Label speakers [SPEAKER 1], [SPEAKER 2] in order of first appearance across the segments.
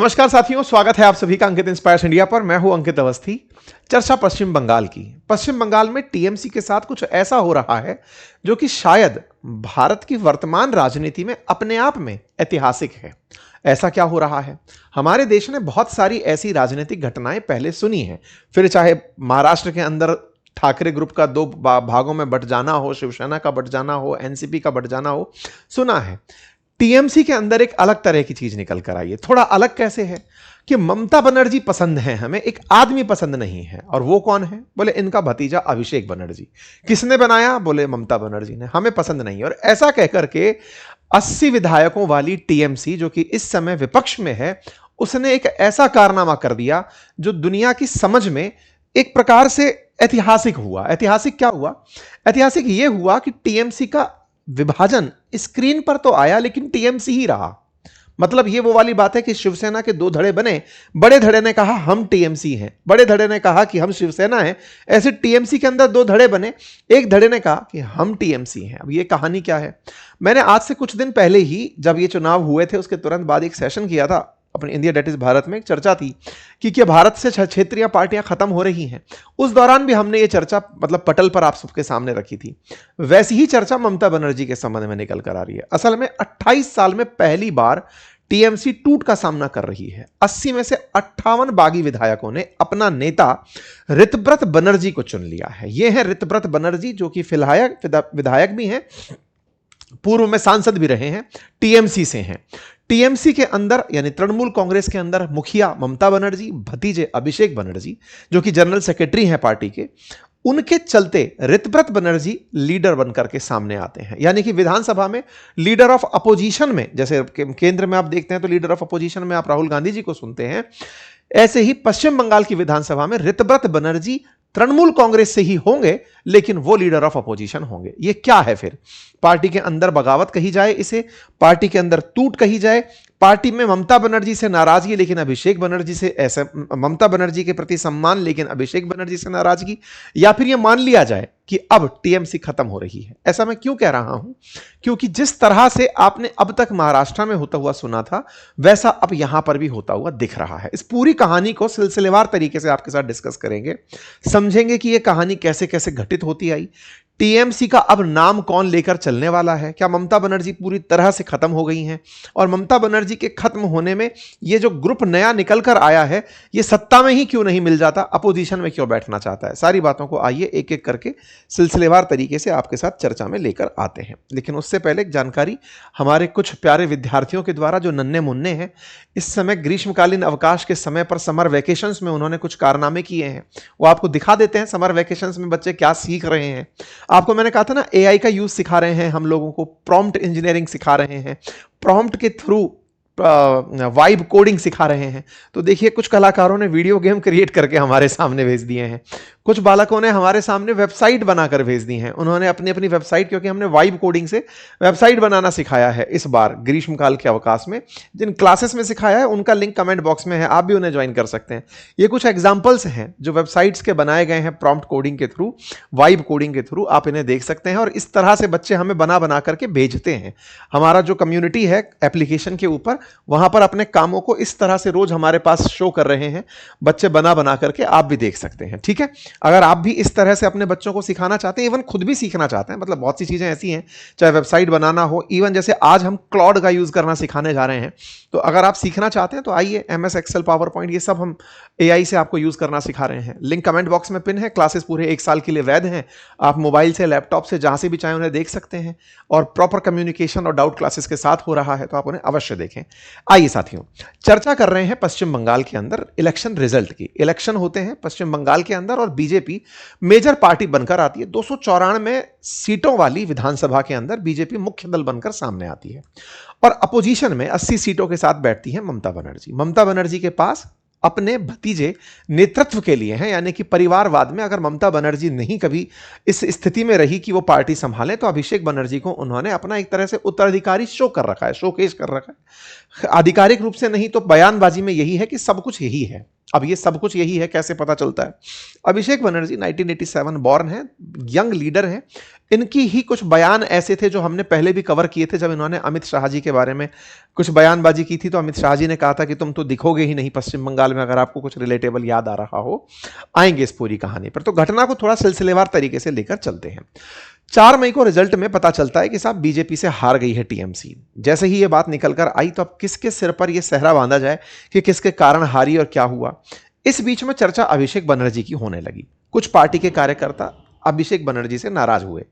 [SPEAKER 1] नमस्कार साथियों, स्वागत है आप सभी का अंकित इंस्पायर्स इंडिया पर। मैं हूं अंकित अवस्थी। चर्चा पश्चिम बंगाल की। पश्चिम बंगाल में टीएमसी के साथ कुछ ऐसा हो रहा है जो कि शायद भारत की वर्तमान राजनीति में अपने आप में ऐतिहासिक है। ऐसा क्या हो रहा है? हमारे देश ने बहुत सारी ऐसी राजनीतिक घटनाएं पहले सुनी हैं, फिर चाहे महाराष्ट्र के अंदर ठाकरे ग्रुप का दो भागों में बंट जाना हो, शिवसेना का बंट जाना हो, एनसीपी का बंट जाना हो, सुना है। टीएमसी के अंदर एक अलग तरह की चीज निकल कर आई है। थोड़ा अलग कैसे है कि ममता बनर्जी पसंद है हमें, एक आदमी पसंद नहीं है। और वो कौन है? बोले इनका भतीजा अभिषेक बनर्जी। किसने बनाया? बोले ममता बनर्जी ने। हमें पसंद नहीं है। और ऐसा कहकर के 80 विधायकों वाली टीएमसी, जो कि इस समय विपक्ष में है, उसने एक ऐसा कारनामा कर दिया जो दुनिया की समझ में एक प्रकार से ऐतिहासिक हुआ। ऐतिहासिक क्या हुआ? ऐतिहासिक यह हुआ कि टीएमसी का विभाजन स्क्रीन पर तो आया लेकिन टीएमसी ही रहा। मतलब ये वो वाली बात है कि शिवसेना के दो धड़े बने। बड़े धड़े ने कहा हम टीएमसी हैं, बड़े धड़े ने कहा कि हम शिवसेना हैं। ऐसे टीएमसी के अंदर दो धड़े बने। एक धड़े ने कहा कि हम टीएमसी हैं। अब ये कहानी क्या है? मैंने आज से कुछ दिन पहले ही, जब ये चुनाव हुए थे उसके तुरंत बाद एक सेशन किया था अपने इंडिया डेट इज भारत में। एक चर्चा थी कि क्या भारत से क्षेत्रीय पार्टियां खत्म हो रही हैं। उस दौरान भी हमने ये चर्चा मतलब पटल पर आप सबके सामने रखी थी। वैसी ही चर्चा ममता बनर्जी के संबंध में निकल कर आ रही है। असल में 28 साल में पहली बार टीएमसी टूट का सामना कर रही है। 80 में से 58 बागी विधायकों ने अपना नेता ऋतव्रत बनर्जी को चुन लिया है। ये है ऋतव्रत बनर्जी, जो कि फिलहाल विधायक भी हैं, पूर्व में सांसद भी रहे हैं, टीएमसी से हैं। टीएमसी के अंदर यानी तृणमूल कांग्रेस के अंदर मुखिया ममता बनर्जी, भतीजे अभिषेक बनर्जी जो कि जनरल सेक्रेटरी हैं पार्टी के, उनके चलते ऋतव्रत बनर्जी लीडर बनकर के सामने आते हैं। यानी कि विधानसभा में लीडर ऑफ अपोजिशन में, जैसे केंद्र में आप देखते हैं तो लीडर ऑफ अपोजिशन में आप राहुल गांधी जी को सुनते हैं, ऐसे ही पश्चिम बंगाल की विधानसभा में ऋतव्रत बनर्जी तृणमूल कांग्रेस से ही होंगे लेकिन वो लीडर ऑफ अपोजिशन होंगे। ये क्या है फिर? पार्टी के अंदर बगावत कही जाए, इसे पार्टी के अंदर टूट कही जाए, पार्टी में ममता बनर्जी से नाराजगी लेकिन अभिषेक बनर्जी से ऐसा, ममता बनर्जी के प्रति सम्मान लेकिन अभिषेक बनर्जी से नाराजगी, या फिर यह मान लिया जाए कि अब टीएमसी खत्म हो रही है। ऐसा मैं क्यों कह रहा हूं? क्योंकि जिस तरह से आपने अब तक महाराष्ट्र में होता हुआ सुना था, वैसा अब यहां पर भी होता हुआ दिख रहा है। इस पूरी कहानी को सिलसिलेवार तरीके से आपके साथ डिस्कस करेंगे, समझेंगे कि यह कहानी कैसे कैसे घटित होती आई। टीएमसी का अब नाम कौन लेकर चलने वाला है? क्या ममता बनर्जी पूरी तरह से खत्म हो गई हैं? और ममता बनर्जी के खत्म होने में ये जो ग्रुप नया निकल कर आया है, ये सत्ता में ही क्यों नहीं मिल जाता, अपोजिशन में क्यों बैठना चाहता है? सारी बातों को आइए एक एक करके सिलसिलेवार तरीके से आपके साथ चर्चा में लेकर आते हैं। लेकिन उससे पहले एक जानकारी हमारे कुछ प्यारे विद्यार्थियों के द्वारा जो नन्हे मुन्ने हैं, इस समय ग्रीष्मकालीन अवकाश के समय पर समर वेकेशंस में उन्होंने कुछ कारनामे किए हैं, वो आपको दिखा देते हैं। समर वेकेशंस में बच्चे क्या सीख रहे हैं। आपको मैंने कहा था ना, एआई का यूज सिखा रहे हैं हम लोगों को, प्रॉम्प्ट इंजीनियरिंग सिखा रहे हैं, प्रॉम्प्ट के थ्रू वाइब कोडिंग सिखा रहे हैं। तो देखिए, कुछ कलाकारों ने वीडियो गेम क्रिएट करके हमारे सामने भेज दिए हैं, कुछ बालकों ने हमारे सामने वेबसाइट बनाकर भेज दी हैं। उन्होंने अपनी अपनी वेबसाइट, क्योंकि हमने वाइब कोडिंग से वेबसाइट बनाना सिखाया है इस बार ग्रीष्मकाल के अवकाश में। जिन क्लासेस में सिखाया है उनका लिंक कमेंट बॉक्स में है, आप भी उन्हें ज्वाइन कर सकते हैं। ये कुछ एग्जाम्पल्स हैं जो वेबसाइट्स के बनाए गए हैं प्रॉम्प्ट कोडिंग के थ्रू, वाइब कोडिंग के थ्रू, आप इन्हें देख सकते हैं। और इस तरह से बच्चे हमें बना बना करके भेजते हैं। हमारा जो कम्युनिटी है एप्लीकेशन के ऊपर, वहां पर अपने कामों को इस तरह से रोज हमारे पास शो कर रहे हैं बच्चे बना बना करके, आप भी देख सकते हैं। ठीक है, अगर आप भी इस तरह से अपने बच्चों को सिखाना चाहते हैं, इवन खुद भी सीखना चाहते हैं, मतलब बहुत सी चीजें ऐसी हैं, चाहे वेबसाइट बनाना हो, इवन जैसे आज हम क्लाउड का यूज करना सिखाने जा रहे हैं, तो अगर आप सीखना चाहते हैं तो आइए, एमएस एक्सेल, पावर पॉइंट, ये सब हम एआई से आपको यूज करना सिखा रहे हैं। लिंक कमेंट बॉक्स में पिन है। क्लासेस पूरे 1 साल के लिए वैध हैं। आप मोबाइल से, लैपटॉप से, जहां से भी चाहें उन्हें देख सकते हैं। और प्रॉपर कम्युनिकेशन और डाउट क्लासेस के साथ हो रहा है, तो आप उन्हें अवश्य देखें। आइए साथियों, चर्चा कर रहे हैं पश्चिम बंगाल के अंदर इलेक्शन रिजल्ट की। इलेक्शन होते हैं पश्चिम बंगाल के अंदर और बीजेपी मेजर पार्टी बनकर आती है। 294 सीटों वाली विधानसभा के अंदर बीजेपी मुख्य दल बनकर सामने आती है और अपोजिशन में 80 सीटों के साथ बैठती है ममता बनर्जी। ममता बनर्जी के पास अपने भतीजे नेतृत्व के लिए हैं, यानी कि परिवारवाद में अगर ममता बनर्जी नहीं कभी इस स्थिति में रही कि वो पार्टी संभालें, तो अभिषेक बनर्जी को उन्होंने अपना एक तरह से उत्तराधिकारी शो कर रखा है, शोकेश कर रखा है। आधिकारिक रूप से नहीं तो बयानबाजी में यही है कि सब कुछ यही है। अब ये सब कुछ यही है, कैसे पता चलता है? अभिषेक बनर्जी 1987 बॉर्न है, यंग लीडर हैं। इनकी ही कुछ बयान ऐसे थे जो हमने पहले भी कवर किए थे, जब इन्होंने अमित शाह जी के बारे में कुछ बयानबाजी की थी, तो अमित शाह जी ने कहा था कि तुम तो दिखोगे ही नहीं पश्चिम बंगाल में, अगर आपको कुछ रिलेटेबल याद आ रहा हो। आएंगे इस पूरी कहानी पर, तो घटना को थोड़ा सिलसिलेवार तरीके से लेकर चलते हैं। 4 मई को रिजल्ट में पता चलता है कि साहब बीजेपी से हार गई है टीएमसी। जैसे ही ये बात निकल कर आई, तो अब किसके सिर पर यह सहरा बांधा जाए कि किसके कारण हारी और क्या हुआ? इस बीच में चर्चा अभिषेक बनर्जी की होने लगी। कुछ पार्टी के कार्यकर्ता अभिषेक बनर्जी से नाराज हुए।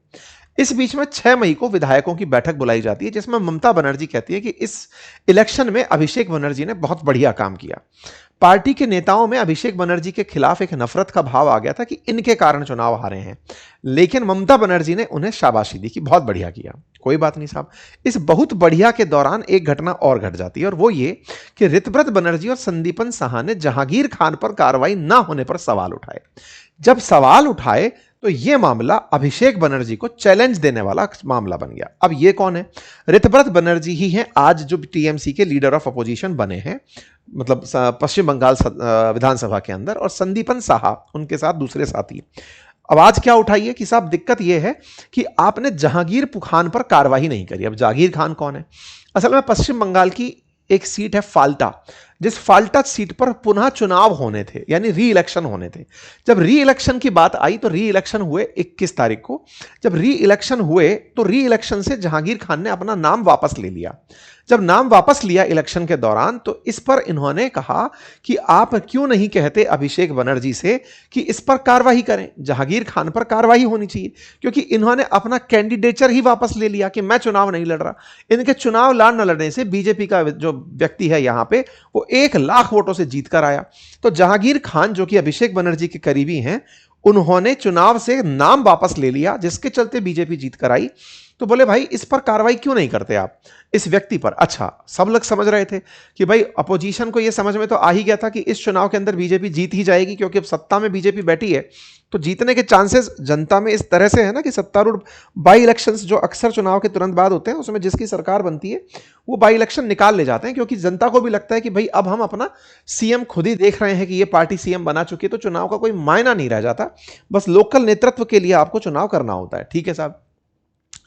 [SPEAKER 1] इस बीच में 6 मई को विधायकों की बैठक बुलाई जाती है, जिसमें ममता बनर्जी कहती है कि इस इलेक्शन में अभिषेक बनर्जी ने बहुत बढ़िया काम किया। पार्टी के नेताओं में अभिषेक बनर्जी के खिलाफ एक नफरत का भाव आ गया था कि इनके कारण चुनाव हारे हैं, लेकिन ममता बनर्जी ने उन्हें शाबाशी दी कि बहुत बढ़िया किया। कोई बात नहीं साहब। इस बहुत बढ़िया के दौरान एक घटना और घट जाती है, और वो ये कि ऋतव्रत बनर्जी और संदीपन साहा ने जहांगीर खान पर कार्रवाई ना होने पर सवाल उठाए। जब सवाल उठाए तो यह मामला अभिषेक बनर्जी को चैलेंज देने वाला मामला बन गया। अब ये कौन है? ऋतव्रत बनर्जी ही हैं आज जो टीएमसी के लीडर ऑफ अपोजिशन बने हैं, मतलब पश्चिम बंगाल विधानसभा के अंदर, और संदीपन साहा उनके साथ दूसरे साथी। अब आज क्या उठाइए कि साहब दिक्कत यह है कि आपने जहांगीर खान पर कार्रवाई नहीं करी। अब जहांगीर खान कौन है? असल में पश्चिम बंगाल की एक सीट है फाल्टा, जिस फाल्टा सीट पर पुनः चुनाव होने थे, यानी री इलेक्शन होने थे। जब री इलेक्शन की बात आई तो री इलेक्शन हुए 21 तारीख को। जब री इलेक्शन हुए तो री इलेक्शन से जहांगीर खान ने अपना नाम वापस ले लिया। जब नाम वापस लिया इलेक्शन के दौरान, तो इस पर इन्होंने कहा कि आप क्यों नहीं कहते अभिषेक बनर्जी से कि इस पर कार्रवाई करें, जहांगीर खान पर कार्रवाई होनी चाहिए, क्योंकि इन्होंने अपना कैंडिडेचर ही वापस ले लिया कि मैं चुनाव नहीं लड़ रहा। इनके चुनाव न लड़ने से बीजेपी का जो व्यक्ति है यहां पे, वो 1 लाख वोटों से जीत कर आया। तो जहांगीर खान जो कि अभिषेक बनर्जी के करीबी हैं, उन्होंने चुनाव से नाम वापस ले लिया, जिसके चलते बीजेपी जीत कर आई। तो बोले भाई इस पर कार्रवाई क्यों नहीं करते आप, इस व्यक्ति पर? अच्छा, सब लोग समझ रहे थे कि भाई अपोजिशन को यह समझ में तो आ ही गया था कि इस चुनाव के अंदर बीजेपी जीत ही जाएगी, क्योंकि अब सत्ता में बीजेपी बैठी है तो जीतने के चांसेस जनता में इस तरह से है ना कि सत्तारूढ़ बाई इलेक्शंस जो अक्सर चुनाव के तुरंत बाद होते हैं, उसमें जिसकी सरकार बनती है वो बाई इलेक्शन निकाल ले जाते हैं, क्योंकि जनता को भी लगता है कि भाई अब हम अपना सीएम खुद ही देख रहे हैं कि ये पार्टी सीएम बना चुकी है, तो चुनाव का कोई मायना नहीं रह जाता, बस लोकल नेतृत्व के लिए आपको चुनाव करना होता है। ठीक है साहब।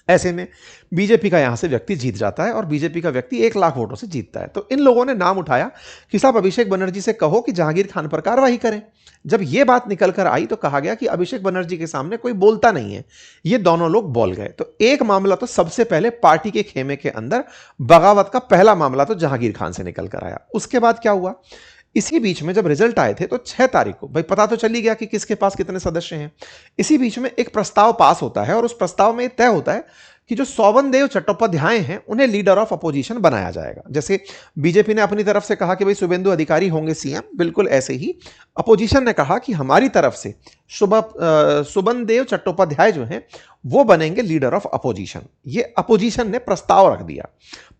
[SPEAKER 1] ऐसे में बीजेपी का यहां से व्यक्ति जीत जाता है और बीजेपी का व्यक्ति 1 लाख वोटों से जीतता है। तो इन लोगों ने नाम उठाया कि साहब अभिषेक बनर्जी से कहो कि जहांगीर खान पर कार्रवाई करें। जब यह बात निकल कर आई तो कहा गया कि अभिषेक बनर्जी के सामने कोई बोलता नहीं है, ये दोनों लोग बोल गए। तो एक मामला तो सबसे पहले पार्टी के खेमे के अंदर बगावत का पहला मामला तो जहांगीर खान से निकल कर आया। उसके बाद क्या हुआ? इसी बीच में जब रिजल्ट आए थे तो 6 तारीख को भाई पता तो चल ही गया कि किसके पास कितने सदस्य हैं। इसी बीच में एक प्रस्ताव पास होता है और उस प्रस्ताव में तय होता है कि जो शोभनदेव चट्टोपाध्याय हैं उन्हें लीडर ऑफ अपोजिशन बनाया जाएगा। जैसे बीजेपी ने अपनी तरफ से कहा कि भाई शुभेंदु अधिकारी होंगे सीएम, बिल्कुल ऐसे ही अपोजिशन ने कहा कि हमारी तरफ से शुभनदेव चट्टोपाध्याय जो हैं वो बनेंगे लीडर ऑफ अपोजिशन। ये अपोजिशन ने प्रस्ताव रख दिया।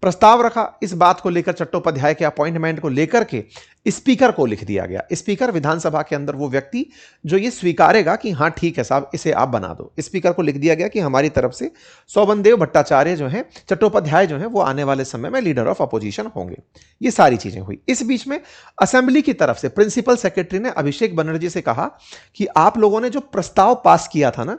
[SPEAKER 1] प्रस्ताव रखा, इस बात को लेकर चट्टोपाध्याय के अपॉइंटमेंट को लेकर के स्पीकर को लिख दिया गया। स्पीकर विधानसभा के अंदर वो व्यक्ति जो ये स्वीकारेगा कि हाँ ठीक है साहब इसे आप बना दो। स्पीकर को लिख दिया गया कि हमारी तरफ से शोभनदेव भट्टाचार्य जो हैं, चट्टोपाध्याय जो हैं, वो आने वाले समय में लीडर ऑफ अपोजिशन होंगे। ये सारी चीजें हुई। इस बीच में असेंबली की तरफ से प्रिंसिपल सेक्रेटरी ने अभिषेक बनर्जी से कहा कि आप लोगों ने जो प्रस्ताव पास किया था ना,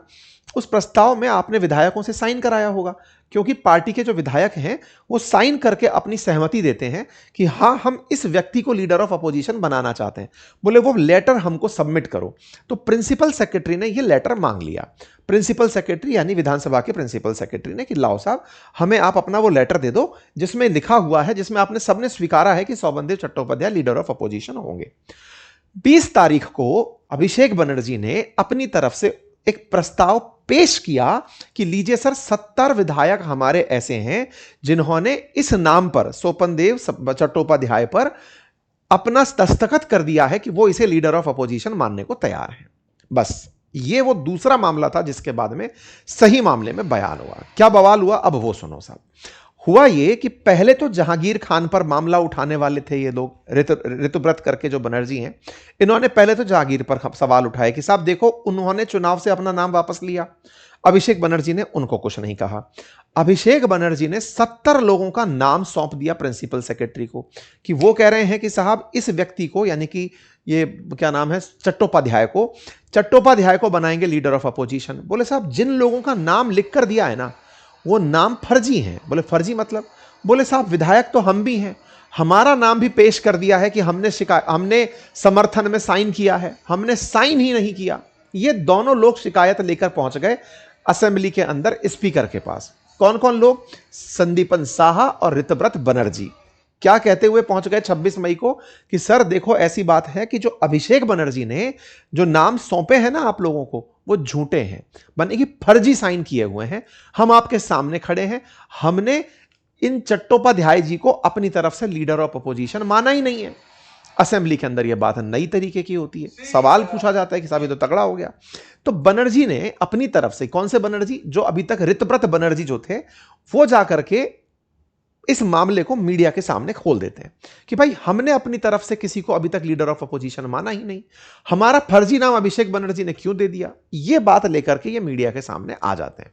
[SPEAKER 1] उस प्रस्ताव में आपने विधायकों से साइन कराया होगा, क्योंकि पार्टी के जो विधायक हैं वो साइन करके अपनी सहमति देते हैं कि हाँ हम इस व्यक्ति को लीडर ऑफ अपोजिशन बनाना चाहते हैं। बोले वो लेटर हमको सबमिट करो। तो प्रिंसिपल सेक्रेटरी ने ये लेटर मांग लिया। प्रिंसिपल सेक्रेटरी यानी विधानसभा के प्रिंसिपल सेक्रेटरी ने कि लाओ साहब हमें आप अपना वो लेटर दे दो जिसमें लिखा हुआ है, जिसमें आपने सबने स्वीकारा है कि Sovandeb Chattopadhyay leader of opposition होंगे। 20 तारीख को अभिषेक बनर्जी ने अपनी तरफ से एक प्रस्ताव पेश किया कि लीजिए सर 70 विधायक हमारे ऐसे हैं जिन्होंने इस नाम पर शोभनदेव चट्टोपाध्याय पर अपना दस्तखत कर दिया है कि वो इसे लीडर ऑफ अपोजिशन मानने को तैयार हैं। बस ये वो दूसरा मामला था जिसके बाद में सही मामले में बयान हुआ। क्या बवाल हुआ अब वो सुनो साहब। हुआ ये कि पहले तो जहांगीर खान पर मामला उठाने वाले थे ये लोग, ऋतुव्रत करके जो बनर्जी हैं, इन्होंने पहले तो जहांगीर पर सवाल उठाए कि साहब देखो, उन्होंने चुनाव से अपना नाम वापस लिया। अभिषेक बनर्जी ने उनको कुछ नहीं कहा। अभिषेक बनर्जी ने 70 लोगों का नाम सौंप दिया प्रिंसिपल सेक्रेटरी को कि वो कह रहे हैं कि साहब इस व्यक्ति को, यानी कि ये क्या नाम है, चट्टोपाध्याय को बनाएंगे लीडर ऑफ अपोजिशन। बोले साहब जिन लोगों का नाम लिख कर दिया है ना, वो नाम फर्जी हैं। बोले फर्जी मतलब? बोले साहब विधायक तो हम भी हैं, हमारा नाम भी पेश कर दिया है कि हमने समर्थन में साइन किया है, हमने साइन ही नहीं किया। ये दोनों लोग शिकायत लेकर पहुंच गए असेंबली के अंदर स्पीकर के पास। कौन कौन लोग? संदीपन साहा और ऋतव्रत बनर्जी। क्या कहते हुए पहुंच गए 26 मई को कि सर देखो ऐसी बात है कि जो अभिषेक बनर्जी ने जो नाम सौंपे हैं ना आप लोगों को, वो झूठे हैं, बने कि फर्जी साइन किए हुए हैं। हम आपके सामने खड़े हैं, हमने इन चट्टोपाध्याय जी को अपनी तरफ से लीडर ऑफ अपोजिशन माना ही नहीं है। असेंबली के अंदर यह बात नई तरीके की होती है, सवाल पूछा जाता है कि साहब ये तो तगड़ा हो गया। तो बनर्जी ने अपनी तरफ से, कौन से बनर्जी? जो अभी तक ऋतव्रत बनर्जी जो थे, वो जाकर के इस मामले को मीडिया के सामने खोल देते हैं कि भाई हमने अपनी तरफ से किसी को अभी तक लीडर ऑफ अपोजिशन माना ही नहीं, हमारा फर्जी नाम अभिषेक बनर्जी ने क्यों दे दिया। यह बात लेकर के ये मीडिया के सामने आ जाते हैं,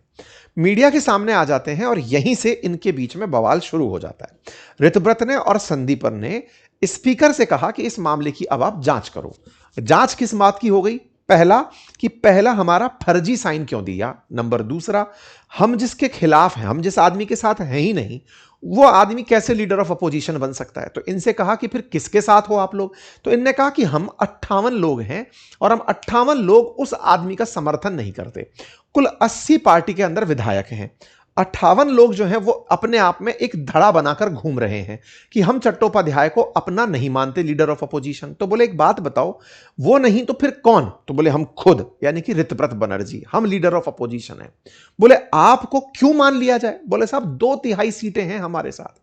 [SPEAKER 1] मीडिया के सामने आ जाते हैं और यहीं से इनके बीच में बवाल शुरू हो जाता है। ऋतव्रत ने और संदीपन ने स्पीकर से कहा कि इस मामले की अब आप जांच करो। जांच किस बात की हो गई? पहला हमारा फर्जी साइन क्यों दिया, नंबर दूसरा हम जिसके खिलाफ हैं, हम जिस आदमी के साथ हैं ही नहीं, वो आदमी कैसे लीडर ऑफ अपोजिशन बन सकता है। तो इनसे कहा कि फिर किसके साथ हो आप लोग? तो इनने कहा कि हम 58 लोग हैं और हम 58 लोग उस आदमी का समर्थन नहीं करते। कुल 80 पार्टी के अंदर विधायक हैं, 58 लोग जो हैं वो अपने आप में एक धड़ा बनाकर घूम रहे हैं कि हम चट्टोपाध्याय को अपना नहीं मानते लीडर ऑफ अपोजिशन। तो बोले एक बात बताओ, वो नहीं तो फिर कौन? तो बोले हम खुद, यानी कि ऋतव्रत बनर्जी, हम लीडर ऑफ अपोजिशन हैं। बोले आपको क्यों मान लिया जाए? बोले साहब 2/3 सीटें हैं हमारे साथ,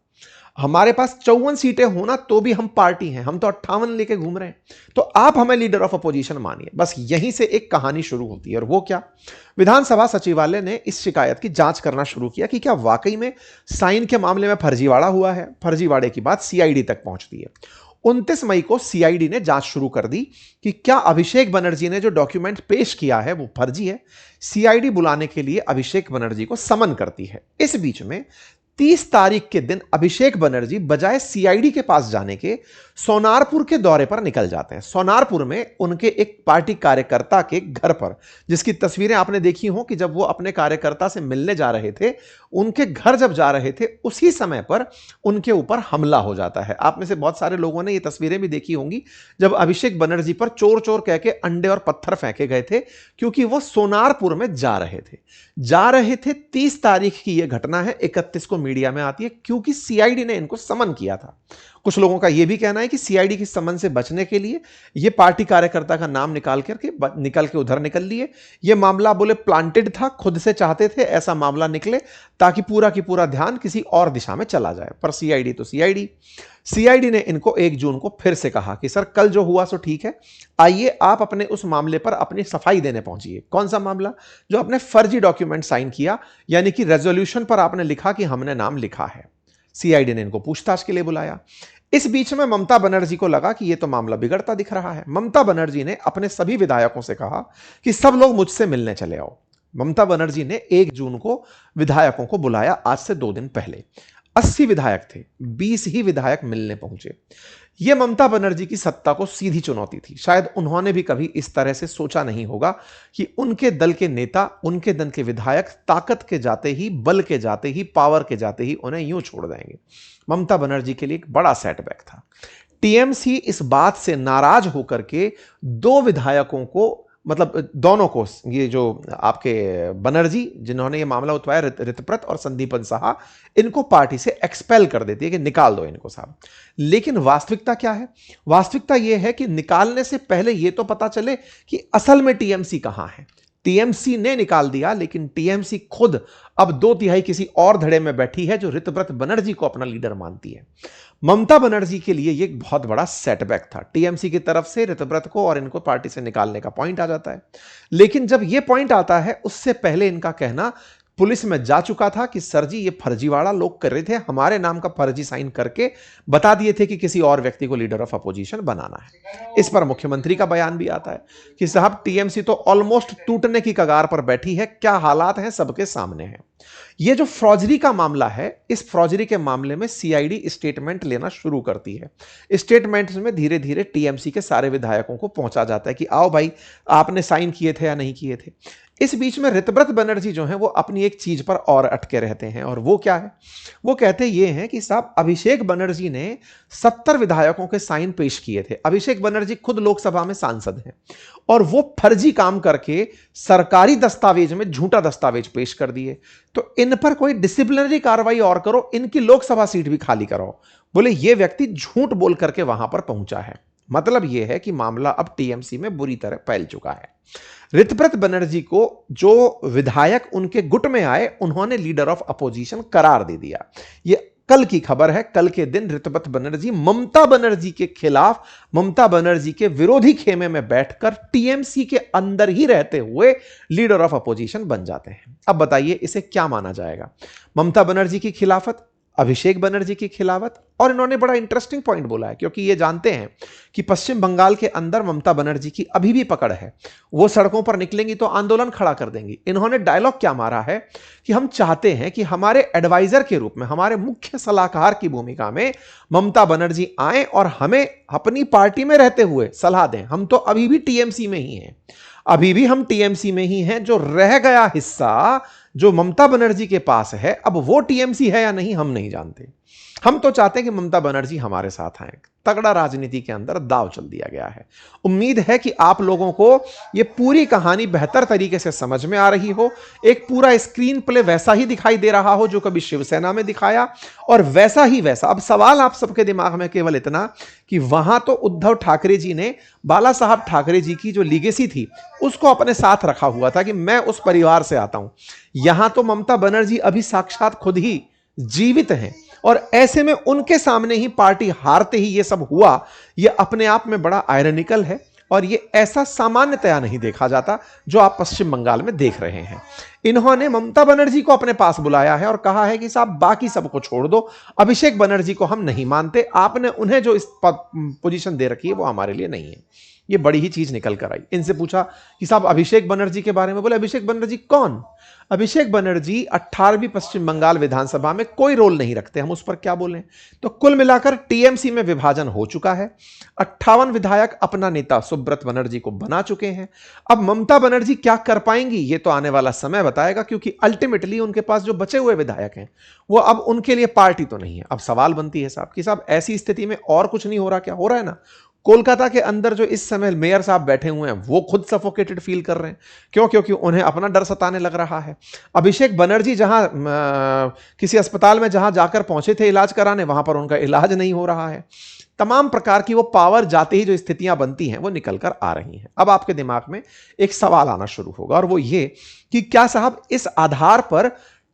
[SPEAKER 1] हमारे पास 54 सीटें होना तो भी हम पार्टी हैं, हम तो 58 लेके घूम रहे हैं, तो आप हमें लीडर ऑफ अपोजिशन मानिए। बस यहीं से एक कहानी शुरू होती है। और वो क्या? विधानसभा सचिवालय ने इस शिकायत की जांच करना शुरू किया कि क्या वाकई में साइन के मामले में फर्जीवाड़ा हुआ है। फर्जीवाड़े की बात सीआईडी तक पहुंचती है। 29 मई को सीआईडी ने जांच शुरू कर दी कि क्या अभिषेक बनर्जी ने जो डॉक्यूमेंट पेश किया है वो फर्जी है। सीआईडी बुलाने के लिए अभिषेक बनर्जी को समन करती है। इस बीच में 30 तारीख के दिन अभिषेक बनर्जी बजाय सीआईडी के पास जाने के सोनारपुर के दौरे पर निकल जाते हैं। सोनारपुर में उनके एक पार्टी कार्यकर्ता के घर पर, जिसकी तस्वीरें आपने देखी हो कि जब वो अपने कार्यकर्ता से मिलने जा रहे थे, उनके घर जब जा रहे थे उसी समय पर उनके ऊपर हमला हो जाता है। आप में से बहुत सारे लोगों ने ये तस्वीरें भी देखी होंगी जब अभिषेक बनर्जी पर चोर चोर कह के अंडे और पत्थर फेंके गए थे, क्योंकि वो सोनारपुर में जा रहे थे। 30 तारीख की यह घटना है, 31 को मीडिया में आती है क्योंकि सीआईडी ने इनको समन किया था। कुछ लोगों का यह भी कहना है कि सीआईडी की समन से बचने के लिए यह पार्टी कार्यकर्ता का नाम निकाल के उधर निकल लिए। यह मामला बोले प्लांटेड था, खुद से चाहते थे ऐसा मामला निकले ताकि पूरा की पूरा ध्यान किसी और दिशा में चला जाए। पर सीआईडी तो सीआईडी ने इनको 1 जून को फिर से कहा कि सर कल जो हुआ सो ठीक है, आइए आप अपने उस मामले पर अपनी सफाई देने पहुंचिए। कौन सा मामला? जो आपने फर्जी डॉक्यूमेंट साइन किया, यानी कि रेजोल्यूशन पर आपने लिखा कि हमने नाम लिखा है। सीआईडी ने इनको पूछताछ के लिए बुलाया। इस बीच में ममता बनर्जी को लगा कि यह तो मामला बिगड़ता दिख रहा है। ममता बनर्जी ने अपने सभी विधायकों से कहा कि सब लोग मुझसे मिलने चले आओ। ममता बनर्जी ने 1 जून को विधायकों को बुलाया, आज से 2 दिन पहले। 80 विधायक थे, 20 ही विधायक मिलने पहुंचे। यह ममता बनर्जी की सत्ता को सीधी चुनौती थी। शायद उन्होंने भी कभी इस तरह से सोचा नहीं होगा कि उनके दल के नेता, उनके दल के विधायक ताकत के जाते ही, बल के जाते ही, पावर के जाते ही उन्हें यूं छोड़ देंगे। ममता बनर्जी के लिए एक बड़ा सेटबैक था। टीएमसी इस बात से नाराज होकर के 2 विधायकों को, मतलब दोनों को, ये जो आपके बनर्जी जिन्होंने ये मामला उठवाया, ऋतव्रत और संदीपन साहा, इनको पार्टी से एक्सपेल कर देती है कि निकाल दो इनको साहब। लेकिन वास्तविकता क्या है? वास्तविकता यह है कि निकालने से पहले यह तो पता चले कि असल में टीएमसी कहां है। टीएमसी ने निकाल दिया, लेकिन टीएमसी खुद अब 2/3 किसी और धड़े में बैठी है जो ऋतव्रत बनर्जी को अपना लीडर मानती है। ममता बनर्जी के लिए यह एक बहुत बड़ा सेटबैक था। टीएमसी की तरफ से ऋतव्रत को और इनको पार्टी से निकालने का पॉइंट आ जाता है। लेकिन जब यह पॉइंट आता है, उससे पहले इनका कहना पुलिस में जा चुका था कि सर जी ये फर्जीवाड़ा लोग कर रहे थे, हमारे नाम का फर्जी साइन करके बता दिए थे कि किसी और व्यक्ति को लीडर ऑफ अपोजिशन बनाना है। इस पर मुख्यमंत्री का बयान भी आता है कि साहब टीएमसी तो ऑलमोस्ट टूटने की कगार पर बैठी है, क्या हालात हैं सबके सामने है। ये जो फ्रॉजरी का मामला है, इस फ्रॉजरी के मामले में सीआईडी स्टेटमेंट लेना शुरू करती है। स्टेटमेंट्स में धीरे धीरे टीएमसी के सारे विधायकों को पहुंचा जाता है कि आओ भाई आपने साइन किए थे या नहीं किए थे। इस बीच में ऋतव्रत बनर्जी जो हैं वो अपनी एक चीज पर और अटके रहते हैं, और वो क्या है, वो कहते ये हैं कि साहब अभिषेक बनर्जी ने 70 विधायकों के साइन पेश किए थे। अभिषेक बनर्जी खुद लोकसभा में सांसद हैं और वो फर्जी काम करके सरकारी दस्तावेज में झूठा दस्तावेज पेश कर दिए, तो इन पर कोई डिसिप्लिनरी कार्रवाई और करो, इनकी लोकसभा सीट भी खाली कराओ। बोले ये व्यक्ति झूठ बोल करके वहां पर पहुंचा है। मतलब यह है कि मामला अब टीएमसी में बुरी तरह फैल चुका है। ऋतव्रत बनर्जी को जो विधायक उनके गुट में आए उन्होंने लीडर ऑफ अपोजिशन करार दे दिया। यह कल की खबर है। कल के दिन ऋतव्रत बनर्जी ममता बनर्जी के खिलाफ, ममता बनर्जी के विरोधी खेमे में बैठकर टीएमसी के अंदर ही रहते हुए लीडर ऑफ अपोजिशन बन जाते हैं। अब बताइए इसे क्या माना जाएगा? ममता बनर्जी की खिलाफत, अभिषेक बनर्जी की खिलाफत। और इन्होंने बड़ा इंटरेस्टिंग पॉइंट बोला है, क्योंकि ये जानते हैं कि पश्चिम बंगाल के अंदर ममता बनर्जी की अभी भी पकड़ है, वो सड़कों पर निकलेंगी तो आंदोलन खड़ा कर देंगी। इन्होंने डायलॉग क्या मारा है कि हम चाहते हैं कि हमारे एडवाइजर के रूप में, हमारे मुख्य सलाहकार की भूमिका में ममता बनर्जी आए और हमें अपनी पार्टी में रहते हुए सलाह दें। हम तो अभी भी टीएमसी में ही हैं, अभी भी हम टीएमसी में ही हैं। जो रह गया हिस्सा जो ममता बनर्जी के पास है, अब वो टीएमसी है या नहीं हम नहीं जानते। हम तो चाहते हैं कि ममता बनर्जी हमारे साथ आए। तगड़ा राजनीति के अंदर दांव चल दिया गया है। उम्मीद है कि आप लोगों को ये पूरी कहानी बेहतर तरीके से समझ में आ रही हो। एक पूरा स्क्रीन प्ले वैसा ही दिखाई दे रहा हो जो कभी शिवसेना में दिखाया, और वैसा ही वैसा। अब सवाल आप सबके दिमाग में केवल इतना कि वहां तो उद्धव ठाकरे जी ने बाला साहब ठाकरे जी की जो लीगेसी थी उसको अपने साथ रखा हुआ था कि मैं उस परिवार से आता हूं। यहां तो ममता बनर्जी अभी साक्षात खुद ही जीवित हैं, और ऐसे में उनके सामने ही पार्टी हारते ही ये सब हुआ। ये अपने आप में बड़ा आयरनिकल है, और ये ऐसा सामान्यतया नहीं देखा जाता जो आप पश्चिम बंगाल में देख रहे हैं। इन्होंने ममता बनर्जी को अपने पास बुलाया है और कहा है कि साहब बाकी सबको छोड़ दो, अभिषेक बनर्जी को हम नहीं मानते, आपने उन्हें जो इस पोजीशन दे रखी है वो हमारे लिए नहीं है। ये बड़ी ही चीज निकल कर आई। इनसे पूछा कि साहब अभिषेक बनर्जी के बारे में, बोले अभिषेक बनर्जी कौन? अभिषेक बनर्जी 18वीं पश्चिम बंगाल विधानसभा में कोई रोल नहीं रखते, हम उस पर क्या बोलें। तो कुल मिलाकर टीएमसी में विभाजन हो चुका है। 58 विधायक अपना नेता सुब्रत बनर्जी को बना चुके हैं। अब ममता बनर्जी क्या कर पाएंगी ये तो आने वाला समय बताएगा, क्योंकि अल्टीमेटली उनके पास जो बचे हुए विधायक हैं वो अब उनके लिए पार्टी तो नहीं है। अब सवाल बनती है साहब कि साहब ऐसी स्थिति में और कुछ नहीं हो रहा क्या? हो रहा है ना। कोलकाता के अंदर जो इस समय मेयर साहब बैठे हुए हैं वो खुद सफोकेटेड फील कर रहे हैं। क्यों? क्योंकि उन्हें अपना डर सताने लग रहा है। अभिषेक बनर्जी जहां किसी अस्पताल में जहां जाकर पहुंचे थे इलाज कराने, वहां पर उनका इलाज नहीं हो रहा है। तमाम प्रकार की वो पावर जाते ही जो स्थितियां बनती हैं वो निकल कर आ रही हैं। अब आपके दिमाग में एक सवाल आना शुरू होगा, और वो ये कि क्या साहब इस आधार पर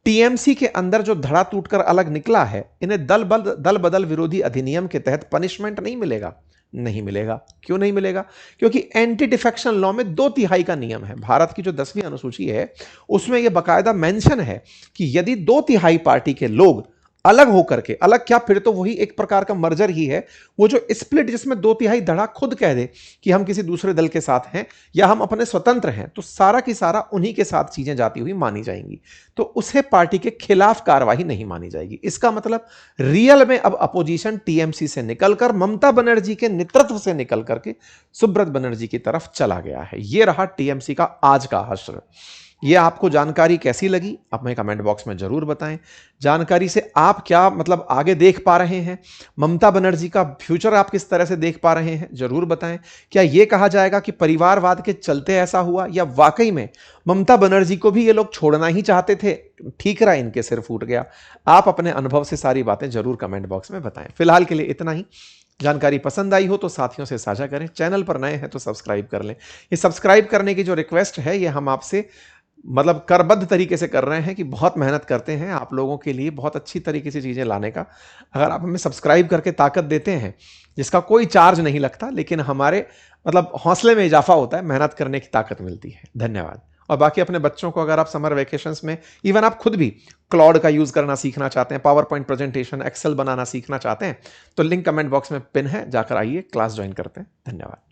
[SPEAKER 1] टीएमसी के अंदर जो धड़ा टूटकर अलग निकला है, इन्हें दल बदल विरोधी अधिनियम के तहत पनिशमेंट नहीं मिलेगा? नहीं मिलेगा। क्यों नहीं मिलेगा? क्योंकि एंटी डिफेक्शन लॉ में 2/3 का नियम है। भारत की जो 10वीं अनुसूची है उसमें यह बाकायदा मेंशन है कि यदि 2/3 पार्टी के लोग अलग होकर के, अलग क्या, फिर तो वही एक प्रकार का मर्जर ही है, वो जो स्प्लिट जिसमें 2/3 धड़ा खुद कह दे कि हम किसी दूसरे दल के साथ हैं या हम अपने स्वतंत्र हैं, तो सारा की सारा उन्हीं के साथ चीजें जाती हुई मानी जाएंगी, तो उसे पार्टी के खिलाफ कार्रवाई नहीं मानी जाएगी। इसका मतलब रियल में अब अपोजिशन टीएमसी से निकलकर, ममता बनर्जी के नेतृत्व से निकल करके सुब्रत बनर्जी की तरफ चला गया है। यह रहा टीएमसी का आज का हश्र। ये आपको जानकारी कैसी लगी आप हमें कमेंट बॉक्स में जरूर बताएं। जानकारी से आप क्या मतलब आगे देख पा रहे हैं, ममता बनर्जी का फ्यूचर आप किस तरह से देख पा रहे हैं, जरूर बताएं। क्या ये कहा जाएगा कि परिवारवाद के चलते ऐसा हुआ, या वाकई में ममता बनर्जी को भी ये लोग छोड़ना ही चाहते थे, ठीक रहा, इनके सिर फूट गया? आप अपने अनुभव से सारी बातें जरूर कमेंट बॉक्स में बताएं। फिलहाल के लिए इतना ही। जानकारी पसंद आई हो तो साथियों से साझा करें। चैनल पर नए हैं तो सब्सक्राइब कर लें। ये सब्सक्राइब करने की जो रिक्वेस्ट है ये हम आपसे मतलब करबद्ध तरीके से कर रहे हैं कि बहुत मेहनत करते हैं आप लोगों के लिए बहुत अच्छी तरीके से चीज़ें लाने का। अगर आप हमें सब्सक्राइब करके ताकत देते हैं, जिसका कोई चार्ज नहीं लगता, लेकिन हमारे मतलब हौसले में इजाफा होता है, मेहनत करने की ताकत मिलती है। धन्यवाद। और बाकी अपने बच्चों को अगर आप समर वेकेशंस में, इवन आप खुद भी क्लॉड का यूज करना सीखना चाहते हैं, पावर पॉइंट प्रेजेंटेशन, एक्सेल बनाना सीखना चाहते हैं, तो लिंक कमेंट बॉक्स में पिन है, जाकर आइए, क्लास ज्वाइन करते हैं। धन्यवाद।